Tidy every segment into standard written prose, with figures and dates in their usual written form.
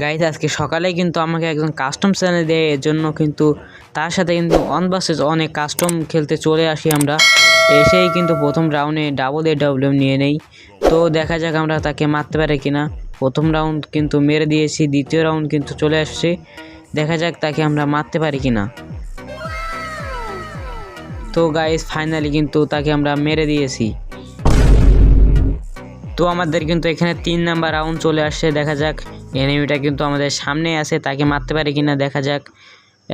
Guys আজকে সকালে কিন্তু আমাকে একজন কাস্টম চ্যানেল দেয়, এর জন্য কিন্তু তার সাথে কিন্তু অন ভার্সেস অনেক কাস্টম খেলতে চলে আসি আমরা। এসেই কিন্তু প্রথম রাউন্ডে ডাবল AWM নিয়ে নেই। তো দেখা যাক আমরা তাকে মারতে পারি কিনা। প্রথম রাউন্ড কিন্তু মেরে দিয়েছি, দ্বিতীয় রাউন্ড কিন্তু চলে আসছে, দেখা যাক তাকে আমরা মারতে পারি কিনা। তো গাইজ ফাইনালি কিন্তু তাকে আমরা মেরে দিয়েছি। তো আমাদের কিন্তু এখানে 3 নাম্বার রাউন্ড চলে আসছে, দেখা যাক এনিমিটা কিন্তু আমাদের সামনে আছে, তাকে মারতে পারে কিনা দেখা যাক।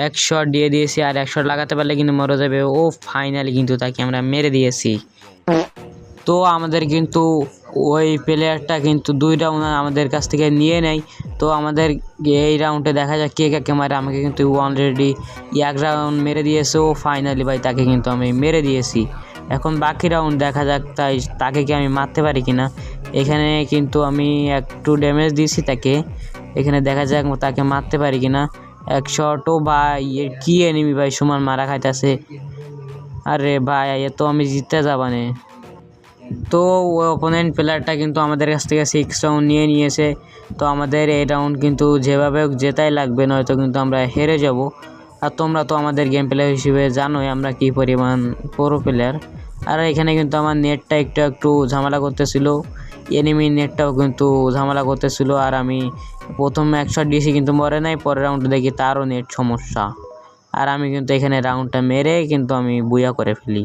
এক শট দিয়ে দিয়েছি, আর এক শট লাগাতে পারলে কিন্তু মরে যাবে। ও ফাইনালি কিন্তু তাকে আমরা মেরে দিয়েছি। তো আমাদের কিন্তু ওই প্লেয়ারটা কিন্তু 2 রাউন্ড আমাদের কাছ থেকে নিয়ে নেয়। তো আমাদের এই রাউন্ডে দেখা যাক কে কাকে মারে। আমাকে কিন্তু অলরেডি 1 রাউন্ড মেরে দিয়েছে। ও ফাইনালি ভাই তাকে কিন্তু আমি মেরে দিয়েছি। এখন বাকি রাউন্ড দেখা যাক তাকে কি আমি মারতে পারি কিনা। এখানে কিন্তু আমি একটু ড্যামেজ দিয়েছি তাকে, এখানে দেখা যাক তাকে মারতে পারি কিনা। এক শটও ভাই, এর কি এনিমি ভাই সমান মারা খাইতেছে। আরে ভাই এ তো আমি জিততে যাবানে। তো ওই অপোনেন্ট প্লেয়ারটা কিন্তু আমাদের কাছ থেকে 6 রাউন্ড নিয়ে নিয়েছে। তো আমাদের এই রাউন্ড কিন্তু যেভাবে জেতাই লাগবে, নয়তো কিন্তু আমরা হেরে যাব। আর তোমরা তো আমাদের গেম প্লেয়ার হিসেবে জানোই আমরা কি পরিমাণ প্রো প্লেয়ার। আর এখানে কিন্তু আমার নেটটা একটু ঝামেলা করতেছিল, এনিমি নেটটাও কিন্তু ঝামেলা করতেছিল। আর আমি প্রথম 1 শট দিয়েছি কিন্তু মরে নাই, পরের রাউন্ডে দেখি তারও নেট সমস্যা। আর আমি কিন্তু এখানে রাউন্ডটা মেরে কিন্তু আমি বুয়া করে ফেলি।